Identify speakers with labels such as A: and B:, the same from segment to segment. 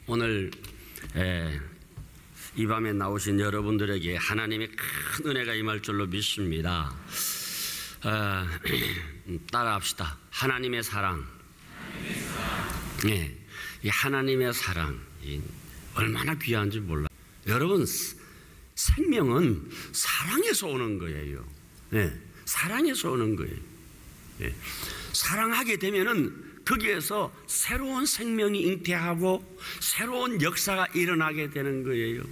A: 오늘 이 밤에 나오신 여러분들에게 하나님의 큰 은혜가 임할 줄로 믿습니다. 따라합시다. 하나님의 사랑. 네, 이 하나님의 사랑 얼마나 귀한지 몰라. 여러분, 생명은 사랑에서 오는 거예요. 네, 사랑에서 오는 거예요. 네, 사랑하게 되면은 거기에서 새로운 생명이 잉태하고 새로운 역사가 일어나게 되는 거예요.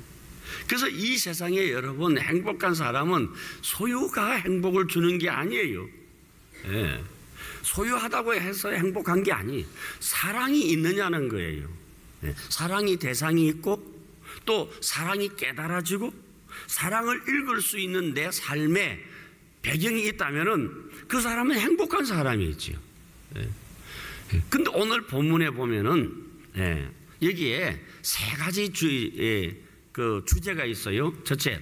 A: 그래서 이 세상에 여러분, 행복한 사람은 소유가 행복을 주는 게 아니에요. 네. 소유하다고 해서 행복한 게 아니, 사랑이 있느냐는 거예요. 네. 사랑이 대상이 있고 또 사랑이 깨달아지고 사랑을 읽을 수 있는 내 삶에 배경이 있다면은 그 사람은 행복한 사람이지요. 네. 근데 오늘 본문에 보면은 여기에 세 가지 주제가 있어요. 첫째,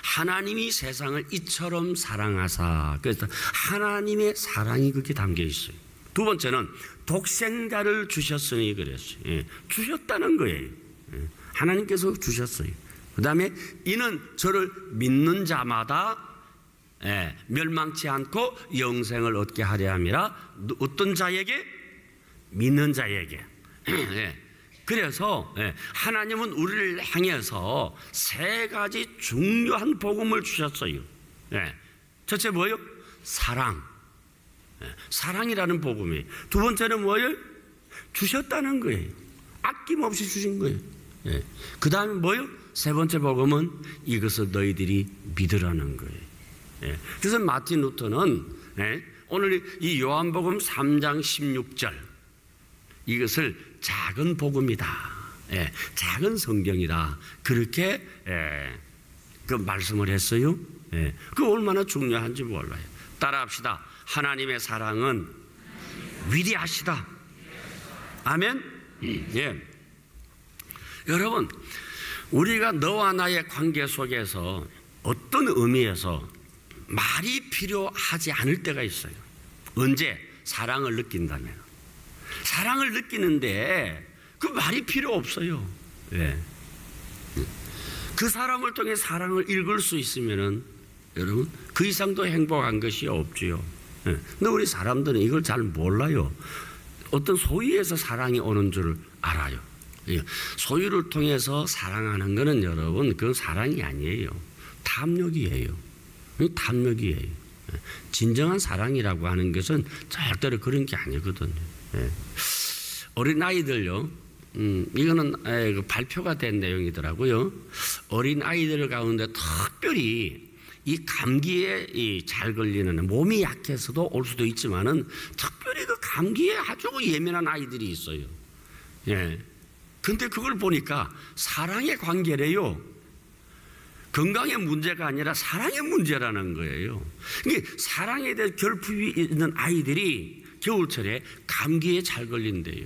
A: 하나님이 세상을 이처럼 사랑하사. 그래서 하나님의 사랑이 그렇게 담겨 있어요. 두 번째는 독생자를 주셨으니 그랬어요. 주셨다는 거예요. 하나님께서 주셨어요. 그 다음에 이는 저를 믿는 자마다 멸망치 않고 영생을 얻게 하려 함이라. 어떤 자에게? 믿는 자에게. 그래서 하나님은 우리를 향해서 세 가지 중요한 복음을 주셨어요. 첫째 뭐예요? 사랑. 사랑이라는 복음이에요. 두 번째는 뭐예요? 주셨다는 거예요. 아낌없이 주신 거예요. 그 다음에 뭐예요? 세 번째 복음은 이것을 너희들이 믿으라는 거예요. 그래서 마틴 루터는 오늘 이 요한복음 3장 16절 이것을 작은 복음이다, 작은 성경이다, 그렇게 그 말씀을 했어요. 그 얼마나 중요한지 몰라요. 따라합시다. 하나님의 사랑은 위대하시다. 아멘. 여러분, 우리가 너와 나의 관계 속에서 어떤 의미에서 말이 필요하지 않을 때가 있어요. 언제? 사랑을 느낀다면. 사랑을 느끼는데 그 말이 필요 없어요. 그 사람을 통해 사랑을 읽을 수 있으면은 여러분, 그 이상도 행복한 것이 없지요. 근데 우리 사람들은 이걸 잘 몰라요. 어떤 소유에서 사랑이 오는 줄 알아요. 소유를 통해서 사랑하는 것은 여러분, 그건 사랑이 아니에요. 탐욕이에요. 탐욕이에요. 진정한 사랑이라고 하는 것은 절대로 그런 게 아니거든요. 어린 아이들요, 이거는 발표가 된 내용이더라고요. 어린 아이들 가운데 특별히 이 감기에 잘 걸리는, 몸이 약해서도 올 수도 있지만은 특별히 그 감기에 아주 예민한 아이들이 있어요. 근데 그걸 보니까 사랑의 관계래요. 건강의 문제가 아니라 사랑의 문제라는 거예요. 이게 사랑에 대해 결핍이 있는 아이들이 겨울철에 감기에 잘 걸린대요.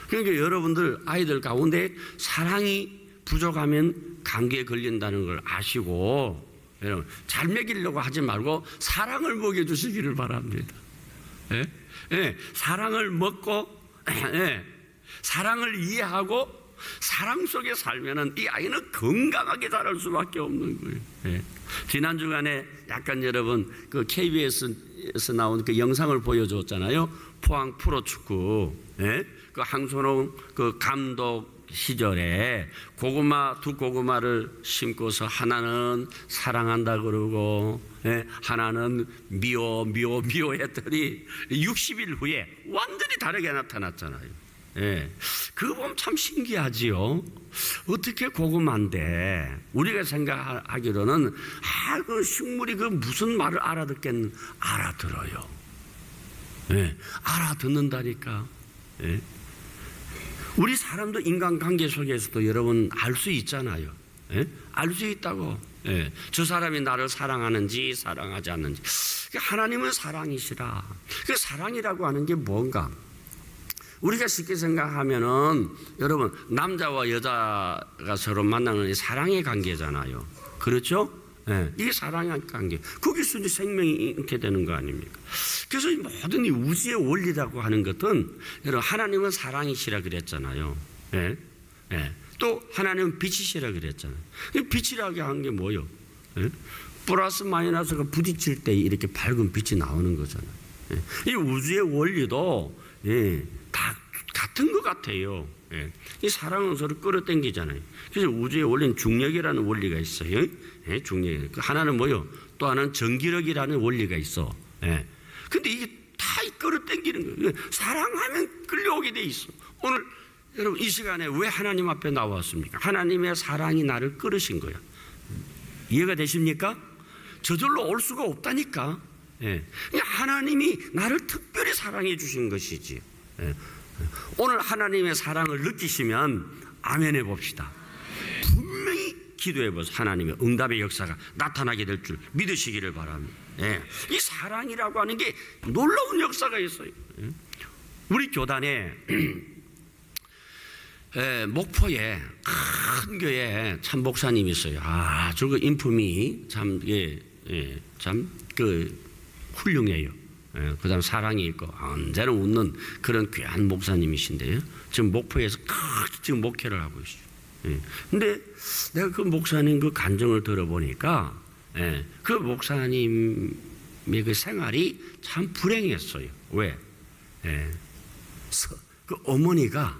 A: 그러니까 여러분들 아이들 가운데 사랑이 부족하면 감기에 걸린다는 걸 아시고, 여러분 잘 먹이려고 하지 말고 사랑을 먹여주시기를 바랍니다. 사랑을 먹고 사랑을 이해하고 사랑 속에 살면은 이 아이는 건강하게 자랄 수밖에 없는 거예요. 지난 주간에 약간 여러분 그 KBS에서 나온 그 영상을 보여줬잖아요. 포항 프로축구, 그 황선홍 그 감독 시절에 고구마, 두 고구마를 심고서 하나는 사랑한다 그러고 하나는 미워 했더니 60일 후에 완전히 다르게 나타났잖아요. 그거 보면 참 신기하지요. 어떻게 고구마인데 우리가 생각하기로는 그 식물이 그 무슨 말을 알아듣겠는, 알아들어요. 알아듣는다니까. 우리 사람도 인간관계 속에서도 여러분 알 수 있잖아요. 알 수 있다고. 저 사람이 나를 사랑하는지 사랑하지 않는지. 하나님은 사랑이시라. 그 사랑이라고 하는 게 뭔가? 우리가 쉽게 생각하면은 여러분, 남자와 여자가 서로 만나는 사랑의 관계잖아요. 그렇죠? 이게 사랑의 관계. 거기서 이제 생명이 있게 되는 거 아닙니까? 그래서 모든 이 우주의 원리라고 하는 것은 여러분, 하나님은 사랑이시라 그랬잖아요. 예. 또 하나님은 빛이시라 그랬잖아요. 빛이라고 한 게 뭐예요? 예? 플러스 마이너스가 부딪힐 때 이렇게 밝은 빛이 나오는 거잖아요. 예. 이 우주의 원리도 예, 다 같은 것 같아요. 예. 이 사랑은 서로 끌어당기잖아요. 그래서 우주의 원리는 중력이라는 원리가 있어요. 예, 중력. 하나는 뭐요? 또 하나는 전기력이라는 원리가 있어. 예. 근데 이게 다 끌어당기는 거예요. 사랑하면 끌려오게 돼 있어. 오늘 여러분 이 시간에 왜 하나님 앞에 나왔습니까? 하나님의 사랑이 나를 끌으신 거야. 이해가 되십니까? 저절로 올 수가 없다니까. 예. 하나님이 나를 특별히 사랑해 주신 것이지. 예. 오늘 하나님의 사랑을 느끼시면 아멘 해봅시다. 분명히 기도해보세요. 하나님의 응답의 역사가 나타나게 될 줄 믿으시기를 바랍니다. 예. 이 사랑이라고 하는 게 놀라운 역사가 있어요. 예. 우리 교단에 목포에 큰 교회에 참 목사님이 있어요. 저거 인품이 참 훌륭해요. 그 다음 사랑이 있고 언제나 웃는 그런 귀한 목사님이신데요. 지금 목포에서 지금 목회를 하고 있어요. 근데 내가 그 목사님 그 간증을 들어보니까 그 목사님의 그 생활이 참 불행했어요. 왜? 그 어머니가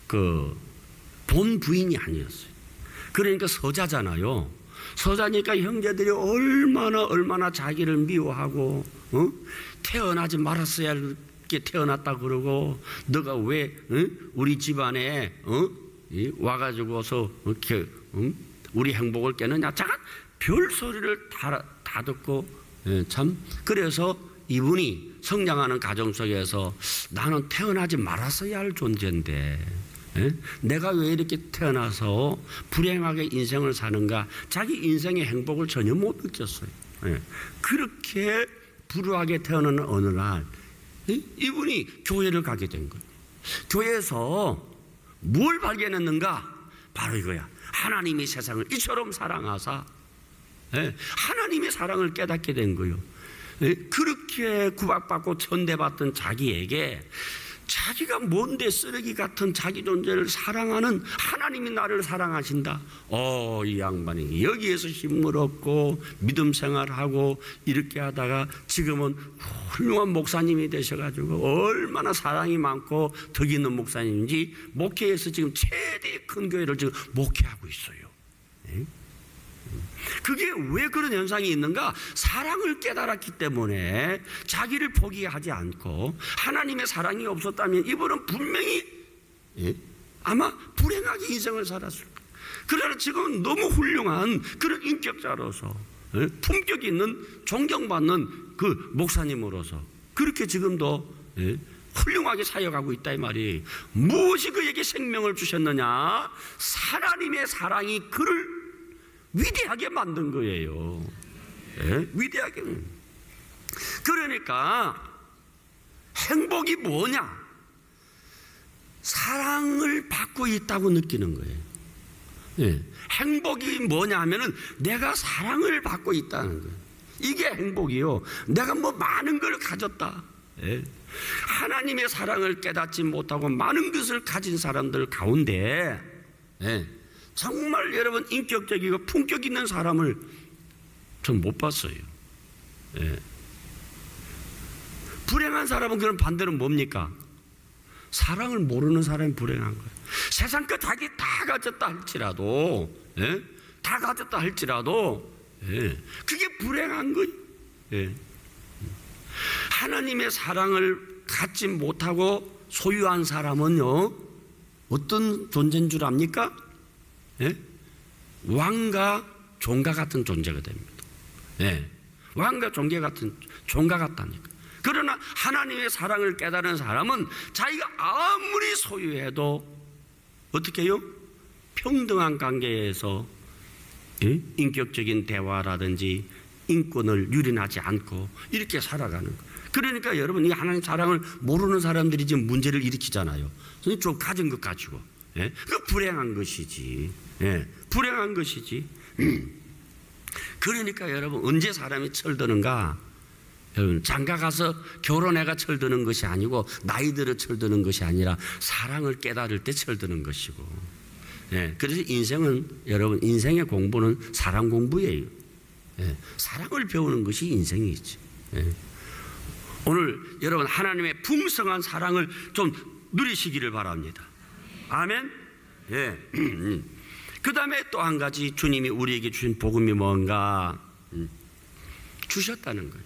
A: 그 본 부인이 아니었어요. 그러니까 서자잖아요. 서자니까 형제들이 얼마나 자기를 미워하고 태어나지 말았어야 이렇게 태어났다 그러고 너가 왜 우리 집안에 와가지고서 이렇게 우리 행복을 깨느냐 잠깐 별소리를 다 듣고 참 그래서 이분이 성장하는 가정 속에서 나는 태어나지 말았어야 할 존재인데 내가 왜 이렇게 태어나서 불행하게 인생을 사는가 자기 인생의 행복을 전혀 못 느꼈어요. 그렇게 불우하게 태어나는 어느 날 이분이 교회를 가게 된 거예요. 교회에서 뭘 발견했는가? 바로 이거야. 하나님이 세상을 이처럼 사랑하사 하나님의 사랑을 깨닫게 된 거예요. 그렇게 구박받고 천대받던 자기에게 자기가 뭔데 쓰레기 같은 자기 존재를 사랑하는 하나님이 나를 사랑하신다. 이 양반이 여기에서 힘을 얻고 믿음 생활하고 이렇게 하다가 지금은 훌륭한 목사님이 되셔가지고 얼마나 사랑이 많고 덕이 있는 목사님인지 목회에서 지금 최대 큰 교회를 지금 목회하고 있어요. 그게 왜 그런 현상이 있는가? 사랑을 깨달았기 때문에 자기를 포기하지 않고 하나님의 사랑이 없었다면 이분은 분명히 아마 불행하게 인생을 살았을 거예요. 그러나 지금 너무 훌륭한 그런 인격자로서 품격 있는 존경받는 그 목사님으로서 그렇게 지금도 훌륭하게 사역하고 있다 이 말이 무엇이 그에게 생명을 주셨느냐? 하나님의 사랑이 그를 위대하게 만든 거예요. 위대하게. 그러니까 행복이 뭐냐? 사랑을 받고 있다고 느끼는 거예요. 행복이 뭐냐 하면은 내가 사랑을 받고 있다는 거예요. 이게 행복이요. 내가 뭐 많은 걸 가졌다. 하나님의 사랑을 깨닫지 못하고 많은 것을 가진 사람들 가운데 정말 여러분 인격적이고 품격 있는 사람을 전 못 봤어요. 불행한 사람은 그런 반대로 뭡니까? 사랑을 모르는 사람이 불행한 거예요. 세상 것 자기 다 가졌다 할지라도 다 가졌다 할지라도 그게 불행한 거예요. 하나님의 사랑을 갖지 못하고 소유한 사람은요 어떤 존재인 줄 압니까? 왕과 종과 같은 존재가 됩니다. 왕과 종과 같다니까. 그러나 하나님의 사랑을 깨달은 사람은 자기가 아무리 소유해도 어떻게 해요? 평등한 관계에서 인격적인 대화라든지 인권을 유린하지 않고 이렇게 살아가는 거예요. 그러니까 여러분 이 하나님 사랑을 모르는 사람들이 지금 문제를 일으키잖아요. 좀 가진 것 가지고. 그 불행한 것이지. 불행한 것이지. 그러니까 여러분 언제 사람이 철드는가? 여러분, 장가 가서 결혼해가 철드는 것이 아니고 나이 들어 철드는 것이 아니라 사랑을 깨달을 때 철드는 것이고, 예, 그래서 인생은, 여러분, 인생의 공부는 사랑 공부예요. 예, 사랑을 배우는 것이 인생이지. 예. 오늘 여러분, 하나님의 풍성한 사랑을 좀 누리시기를 바랍니다. 아멘. 예. 그 다음에 또 한 가지 주님이 우리에게 주신 복음이 뭔가, 주셨다는 거예요.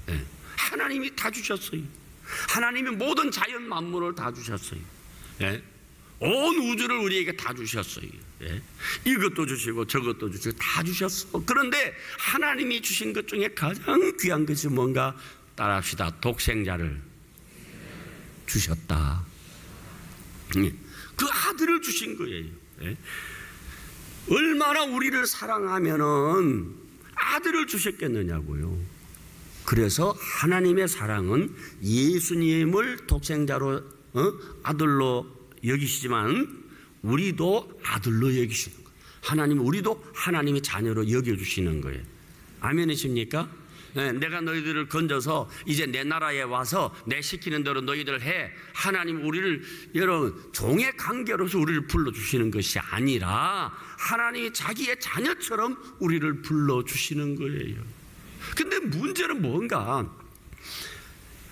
A: 예. 하나님이 다 주셨어요. 하나님이 모든 자연 만물을 다 주셨어요. 예. 온 우주를 우리에게 다 주셨어요. 예. 이것도 주시고 저것도 주시고 다 주셨어. 그런데 하나님이 주신 것 중에 가장 귀한 것이 뭔가, 따라합시다. 독생자를 주셨다. 예. 그 아들을 주신 거예요. 예. 얼마나 우리를 사랑하면은 아들을 주셨겠느냐고요. 그래서 하나님의 사랑은 예수님을 독생자로, 아들로 여기시지만 우리도 아들로 여기시는 거예요. 하나님, 우리도 하나님의 자녀로 여겨주시는 거예요. 아멘이십니까? 네, 내가 너희들을 건져서 이제 내 나라에 와서 내 시키는 대로 너희들 해. 하나님, 우리를, 여러분, 종의 관계로서 우리를 불러주시는 것이 아니라 하나님이 자기의 자녀처럼 우리를 불러주시는 거예요. 근데 문제는 뭔가,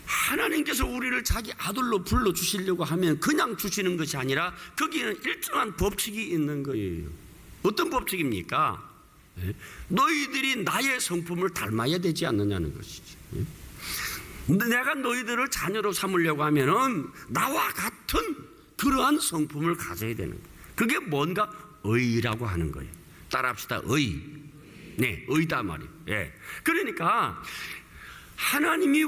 A: 하나님께서 우리를 자기 아들로 불러주시려고 하면 그냥 주시는 것이 아니라 거기는 일정한 법칙이 있는 거예요. 어떤 법칙입니까? 너희들이 나의 성품을 닮아야 되지 않느냐는 것이지. 내가 너희들을 자녀로 삼으려고 하면은 나와 같은 그러한 성품을 가져야 되는 거예요. 그게 뭔가? 의라고 하는 거예요. 따라합시다. 의. 네, 의다 말이에요. 예. 그러니까 하나님이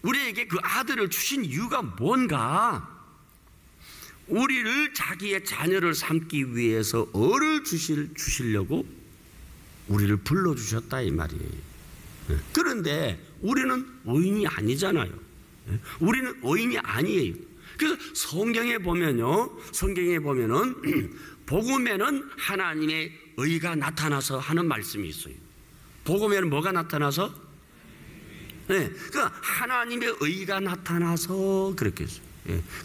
A: 우리에게 그 아들을 주신 이유가 뭔가? 우리를 자기의 자녀를 삼기 위해서 어를 주시려고 우리를 불러주셨다 이 말이에요. 그런데 우리는 의인이 아니잖아요. 우리는 의인이 아니에요. 그래서 성경에 보면은 복음에는 하나님의 의가 나타나서 하는 말씀이 있어요. 복음에는 뭐가 나타나서? 네, 그러니까 하나님의 의가 나타나서 그렇게 했어요.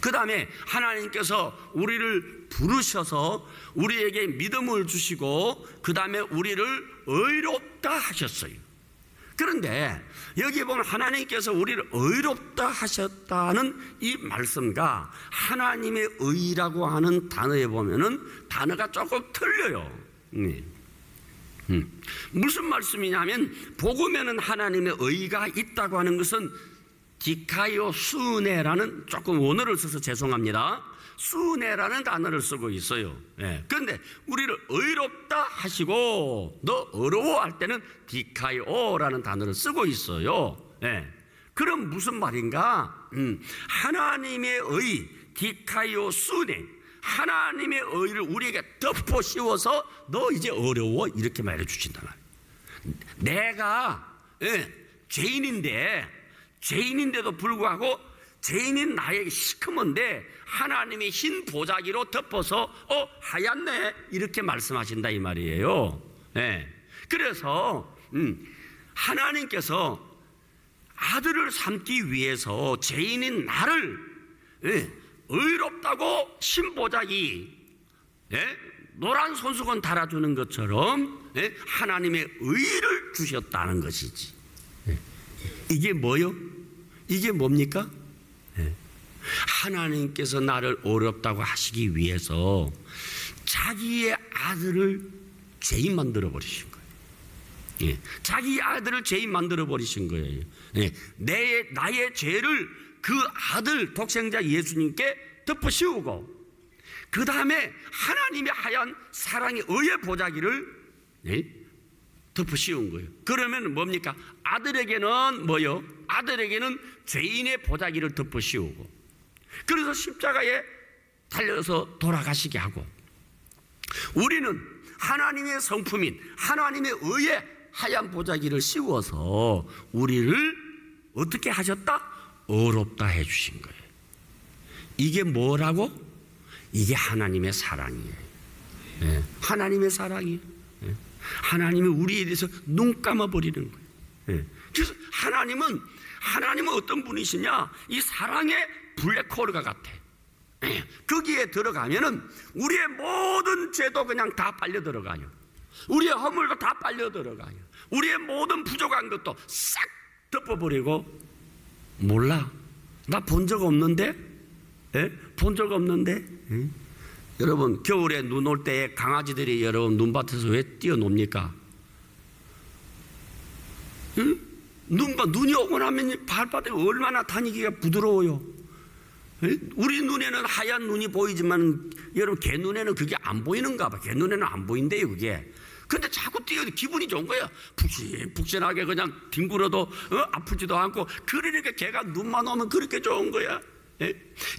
A: 그 다음에 하나님께서 우리를 부르셔서 우리에게 믿음을 주시고 그 다음에 우리를 의롭다 하셨어요. 그런데 여기 보면 하나님께서 우리를 의롭다 하셨다는 이 말씀과 하나님의 의라고 하는 단어에 보면은 단어가 조금 틀려요. 무슨 말씀이냐면 복음에는 하나님의 의가 있다고 하는 것은 디카이오 수네라는, 조금 원어를 써서 죄송합니다, 수네라는 단어를 쓰고 있어요. 그런데 우리를 의롭다 하시고 너 어려워 할 때는 디카이오라는 단어를 쓰고 있어요. 그럼 무슨 말인가? 하나님의 의, 디카이오 수네, 하나님의 의를 우리에게 덮어 씌워서 너 이제 어려워 이렇게 말해 주신다. 내가 죄인인데도 불구하고 죄인인 나에게 시커먼데 하나님의 흰 보자기로 덮어서 하얗네 이렇게 말씀하신다 이 말이에요. 그래서 하나님께서 아들을 삼기 위해서 죄인인 나를 의롭다고 흰 보자기, 노란 손수건 달아주는 것처럼 하나님의 의를 주셨다는 것이지. 이게 뭐요? 이게 뭡니까? 하나님께서 나를 어렵다고 하시기 위해서 자기의 아들을 죄인 만들어 버리신 거예요. 자기 아들을 죄인 만들어 버리신 거예요. 나의 죄를 그 아들 독생자 예수님께 덮어 씌우고 그 다음에 하나님의 하얀 사랑의 의의 보자기를 덮어 씌운 거예요. 그러면 뭡니까? 아들에게는 뭐요? 아들에게는 죄인의 보자기를 덮어 씌우고, 그래서 십자가에 달려서 돌아가시게 하고, 우리는 하나님의 성품인 하나님의 의의 하얀 보자기를 씌워서 우리를 어떻게 하셨다? 어렵다 해주신 거예요. 이게 뭐라고? 이게 하나님의 사랑이에요. 하나님의 사랑이에요. 하나님이 우리에 대해서 눈 감아버리는 거예요. 그래서 하나님은 어떤 분이시냐? 이 사랑의 블랙홀과 같아. 거기에 들어가면은 우리의 모든 죄도 그냥 다 빨려 들어가요. 우리의 허물도 다 빨려 들어가요. 우리의 모든 부족한 것도 싹 덮어버리고, 몰라, 나 본 적 없는데? 본 적 없는데? 여러분, 겨울에 눈 올 때 강아지들이 여러분 눈밭에서 왜 뛰어놉니까? 눈이 오고 나면 발바닥이 얼마나 다니기가 부드러워요. 우리 눈에는 하얀 눈이 보이지만 여러분 개 눈에는 그게 안 보이는가 봐. 개 눈에는 안 보인대요 그게. 근데 자꾸 뛰어도 기분이 좋은 거야. 푹신푹신하게 그냥 뒹굴어도 아프지도 않고. 그러니까 개가 눈만 오면 그렇게 좋은 거야.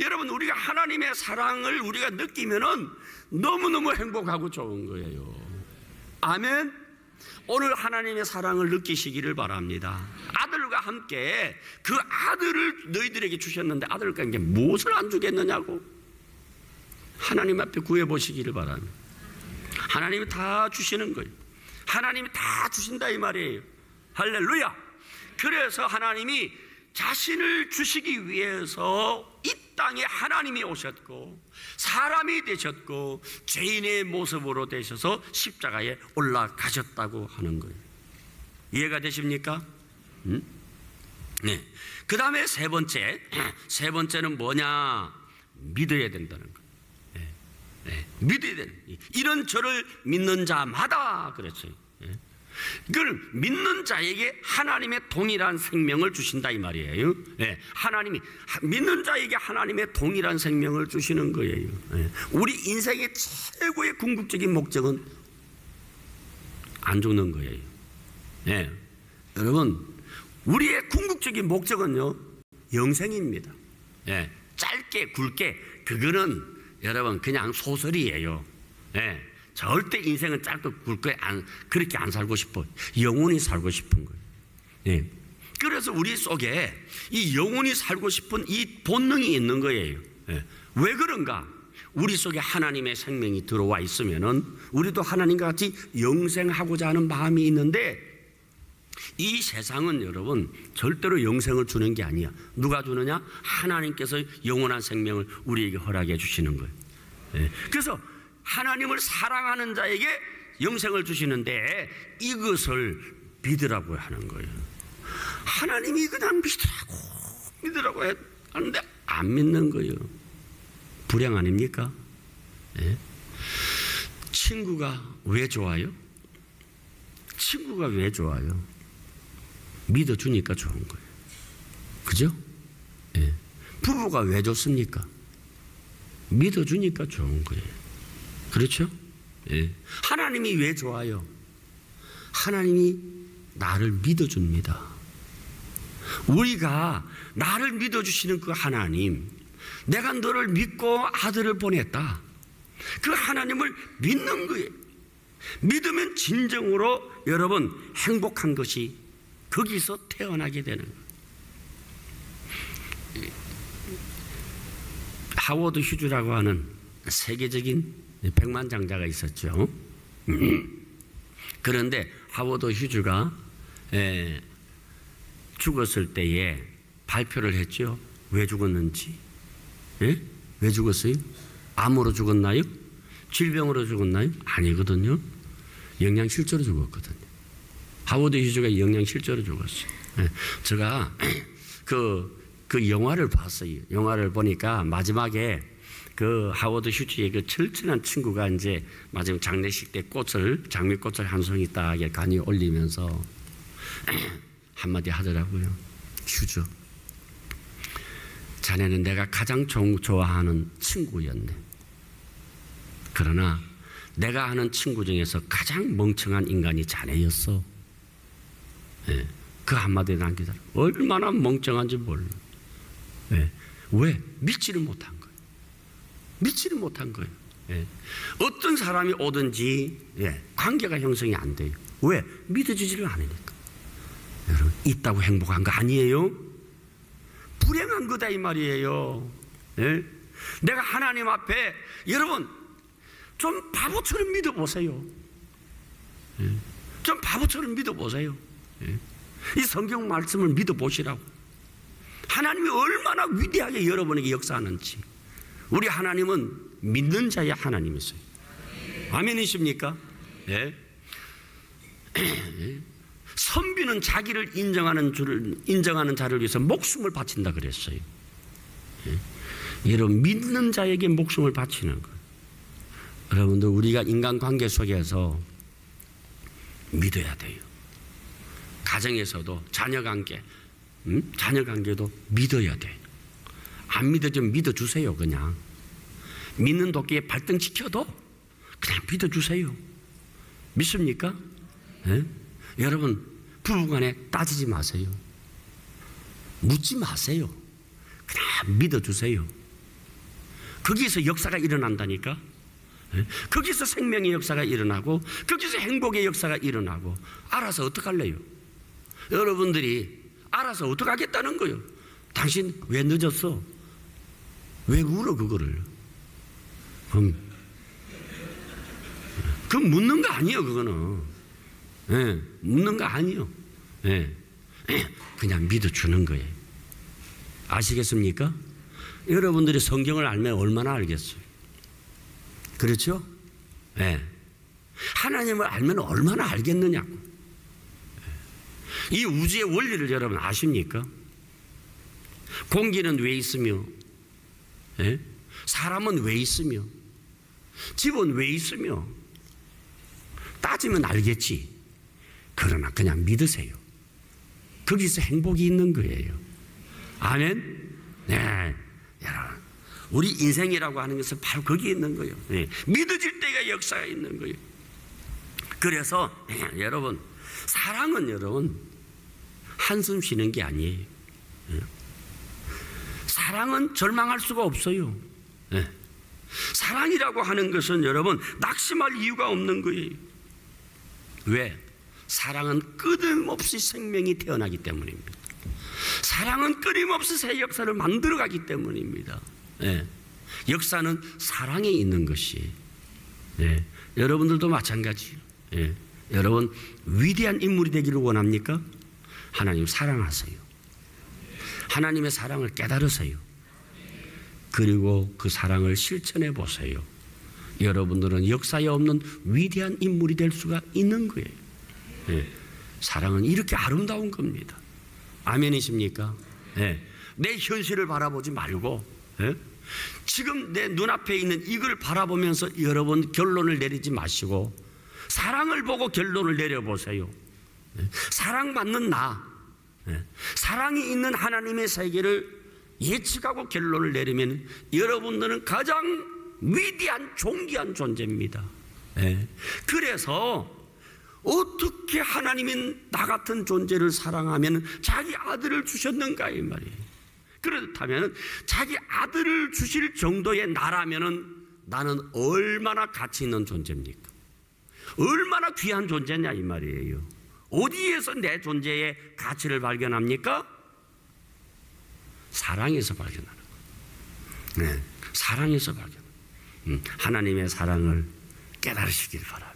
A: 여러분, 우리가 하나님의 사랑을 우리가 느끼면은 너무너무 행복하고 좋은 거예요. 아멘. 오늘 하나님의 사랑을 느끼시기를 바랍니다. 아들과 함께 그 아들을 너희들에게 주셨는데 아들과 함께 무엇을 안 주겠느냐고. 하나님 앞에 구해보시기를 바랍니다. 하나님이 다 주시는 거예요. 하나님이 다 주신다 이 말이에요. 할렐루야. 그래서 하나님이 자신을 주시기 위해서 이 땅에 하나님이 오셨고 사람이 되셨고 죄인의 모습으로 되셔서 십자가에 올라가셨다고 하는 거예요. 이해가 되십니까? 네. 그 다음에 세 번째는 뭐냐? 믿어야 된다는 거예요. 믿어야 되는 거예요. 이런 저를 믿는 자마다 그랬어요. 그걸 믿는 자에게 하나님의 동일한 생명을 주신다 이 말이에요. 하나님이 믿는 자에게 하나님의 동일한 생명을 주시는 거예요. 우리 인생의 최고의 궁극적인 목적은 안 죽는 거예요. 여러분, 우리의 궁극적인 목적은요 영생입니다. 짧게 굵게 그거는 여러분 그냥 소설이에요. 절대 인생은 짧고 굵게 그렇게 안 살고 싶어. 영원히 살고 싶은 거예요. 그래서 우리 속에 이 영원히 살고 싶은 이 본능이 있는 거예요. 왜 그런가? 우리 속에 하나님의 생명이 들어와 있으면은 우리도 하나님과 같이 영생하고자 하는 마음이 있는데 이 세상은 여러분 절대로 영생을 주는 게 아니야. 누가 주느냐? 하나님께서 영원한 생명을 우리에게 허락해 주시는 거예요. 그래서 하나님을 사랑하는 자에게 영생을 주시는데 이것을 믿으라고 하는 거예요. 하나님이 그냥 믿으라고 하는데 안 믿는 거예요. 불행 아닙니까? 친구가 왜 좋아요? 친구가 왜 좋아요? 믿어주니까 좋은 거예요. 그죠? 부부가 왜 좋습니까? 믿어주니까 좋은 거예요. 그렇죠? 하나님이 왜 좋아요? 하나님이 나를 믿어줍니다. 우리가 나를 믿어주시는 그 하나님, 내가 너를 믿고 아들을 보냈다. 그 하나님을 믿는 거예요. 믿으면 진정으로 여러분 행복한 것이 거기서 태어나게 되는 거예요. 하워드 휴즈라고 하는 세계적인 백만장자가 있었죠. 그런데 하워드 휴즈가 죽었을 때에 발표를 했죠. 왜 죽었는지. 왜 죽었어요? 암으로 죽었나요? 질병으로 죽었나요? 아니거든요. 영양실조로 죽었거든요. 하워드 휴즈가 영양실조로 죽었어요. 제가 그 영화를 봤어요. 영화를 보니까 마지막에 그 하워드 휴즈의 그 철저한 친구가 이제 마지막 장례식 때 장미꽃을 한 송이 딱 간이 올리면서 한마디 하더라고요. 휴즈, 자네는 내가 가장 좋아하는 친구였네. 그러나 내가 아는 친구 중에서 가장 멍청한 인간이 자네였어. 그 한마디에 남기더라. 얼마나 멍청한지 몰라. 왜? 믿지를 못한 거예요. 믿지를 못한 거예요. 어떤 사람이 오든지 관계가 형성이 안 돼요. 왜? 믿어주지를 않으니까. 여러분, 있다고 행복한 거 아니에요? 불행한 거다 이 말이에요. 내가 하나님 앞에 여러분 좀 바보처럼 믿어보세요. 좀 바보처럼 믿어보세요. 이 성경 말씀을 믿어보시라고. 하나님이 얼마나 위대하게 여러분에게 역사하는지. 우리 하나님은 믿는 자의 하나님이세요. 아멘이십니까? 예. 선비는 자기를 인정하는 자를 위해서 목숨을 바친다 그랬어요. 예. 여러분, 믿는 자에게 목숨을 바치는 거예요. 여러분들, 우리가 인간관계 속에서 믿어야 돼요. 가정에서도 자녀관계, 자녀관계도 믿어야 돼요. 안 믿어지면 믿어주세요. 그냥 믿는 도끼에 발등 지켜도 그냥 믿어주세요. 믿습니까? 예? 여러분, 부부간에 따지지 마세요. 묻지 마세요. 그냥 믿어주세요. 거기에서 역사가 일어난다니까. 예? 거기서 생명의 역사가 일어나고, 거기서 행복의 역사가 일어나고. 알아서 어떡할래요? 여러분들이 알아서 어떡하겠다는 거예요? 당신 왜 늦었어? 왜 울어 그거를? 그건 묻는 거 아니에요. 그거는. 예, 묻는 거 아니에요. 예, 그냥 믿어주는 거예요. 아시겠습니까? 여러분들이 성경을 알면 얼마나 알겠어요? 그렇죠? 예. 하나님을 알면 얼마나 알겠느냐고. 이 우주의 원리를 여러분 아십니까? 공기는 왜 있으며, 예? 사람은 왜 있으며, 집은 왜 있으며, 따지면 알겠지. 그러나 그냥 믿으세요. 거기서 행복이 있는 거예요. 아멘? 네. 여러분, 우리 인생이라고 하는 것은 바로 거기에 있는 거예요. 네. 믿어질 때가 역사가 있는 거예요. 그래서 여러분, 사랑은 여러분 한숨 쉬는 게 아니에요. 사랑은 절망할 수가 없어요. 사랑이라고 하는 것은 여러분 낙심할 이유가 없는 거예요. 왜? 사랑은 끊임없이 생명이 태어나기 때문입니다. 사랑은 끊임없이 새 역사를 만들어가기 때문입니다. 역사는 사랑에 있는 것이. 여러분들도 마찬가지예요. 여러분, 위대한 인물이 되기를 원합니까? 하나님 사랑하세요. 하나님의 사랑을 깨달으세요. 그리고 그 사랑을 실천해 보세요. 여러분들은 역사에 없는 위대한 인물이 될 수가 있는 거예요. 사랑은 이렇게 아름다운 겁니다. 아멘이십니까? 내 현실을 바라보지 말고 지금 내 눈앞에 있는 이걸 바라보면서 여러분 결론을 내리지 마시고 사랑을 보고 결론을 내려보세요. 사랑받는 나, 사랑이 있는 하나님의 세계를 예측하고 결론을 내리면 여러분들은 가장 위대한 존귀한 존재입니다. 그래서 어떻게 하나님이 나 같은 존재를 사랑하면 자기 아들을 주셨는가 이 말이에요. 그렇다면 자기 아들을 주실 정도의 나라면은 나는 얼마나 가치 있는 존재입니까? 얼마나 귀한 존재냐 이 말이에요. 어디에서 내 존재의 가치를 발견합니까? 사랑에서 발견하는 거예요. 사랑에서 발견. 하나님의 사랑을 깨달으시길 바랍니다.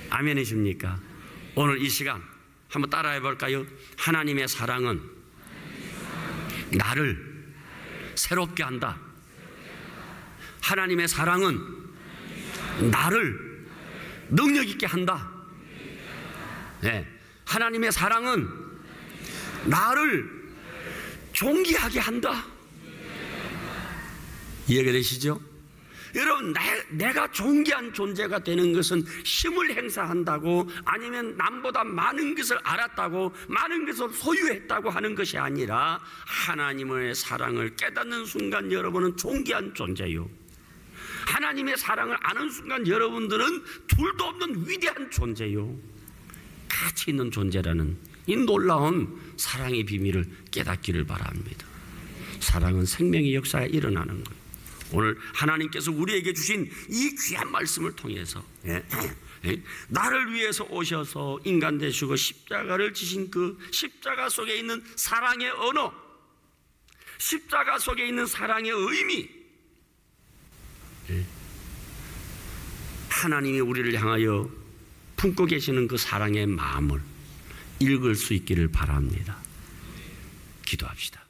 A: 아멘이십니까? 오늘 이 시간 한번 따라해 볼까요? 하나님의 사랑은 나를 새롭게 한다. 하나님의 사랑은 나를 능력 있게 한다. 하나님의 사랑은 나를 존귀하게 한다. 이해가 되시죠? 여러분, 내가 존귀한 존재가 되는 것은 힘을 행사한다고 아니면 남보다 많은 것을 알았다고 많은 것을 소유했다고 하는 것이 아니라 하나님의 사랑을 깨닫는 순간 여러분은 존귀한 존재요. 하나님의 사랑을 아는 순간 여러분들은 둘도 없는 위대한 존재요. 가치 있는 존재라는 이 놀라운 사랑의 비밀을 깨닫기를 바랍니다. 사랑은 생명의 역사가 일어나는 거예요. 오늘 하나님께서 우리에게 주신 이 귀한 말씀을 통해서 나를 위해서 오셔서 인간 되시고 십자가를 지신 그 십자가 속에 있는 사랑의 언어, 십자가 속에 있는 사랑의 의미, 하나님이 우리를 향하여 품고 계시는 그 사랑의 마음을 읽을 수 있기를 바랍니다. 기도합시다.